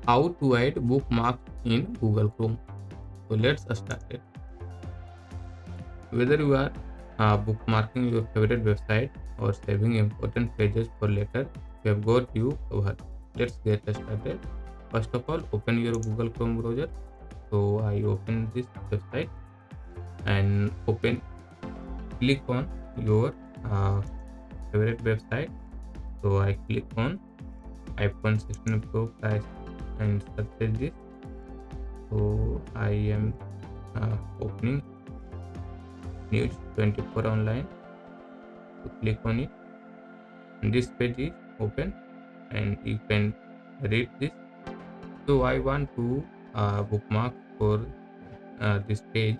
How to add bookmarks in Google Chrome. So let's start it. Whether you are bookmarking your favorite website or saving important pages for later, we have got you covered. Let's get started. First of all, open your Google Chrome browser. So I open this website and click on your uh, favorite website. So I click on iPhone 16 Pro price and search this. So I am opening News 24 online. So click on it. And this page is open and you can read this. So I want to bookmark for this page.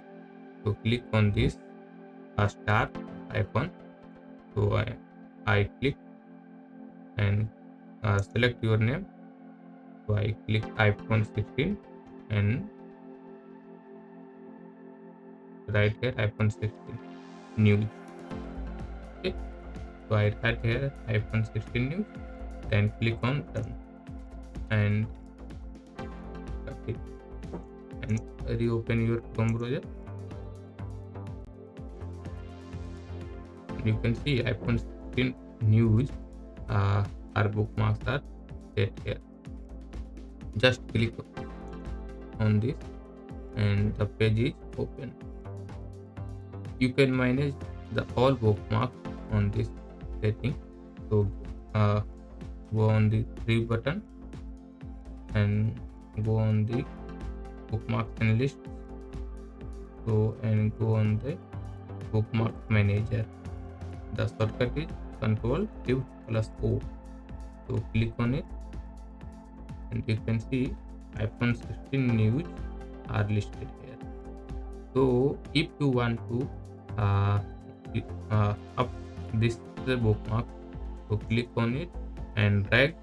So click on this star icon. So I click and select your name. So I click iPhone 16 and right here iPhone 16 news. Okay, so I write here iPhone 16 news, then click on done and okay, and reopen your Chrome browser. You can see iPhone 16 news. Our bookmarks are set here. Just click on this and the page is open. You can manage the all bookmarks on this setting. So go on the three button and go on the bookmarks and list. So and go on the bookmark manager. The shortcut is Control Shift plus O. So click on it and you can see iPhone 16 news are listed here. So if you want to up this bookmark, so click on it and drag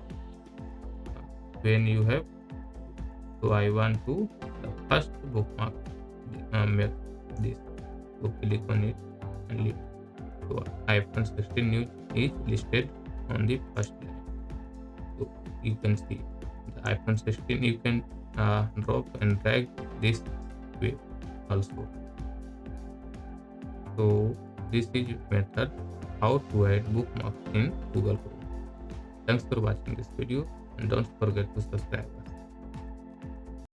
when you have. So I want to the first bookmark make this. So click on it and leave. So iPhone 16 news is listed on the first line. So you can see the iPhone 16. You can drop and drag this way also. So this is method how to add bookmarks in Google Chrome. Thanks for watching this video and don't forget to subscribe.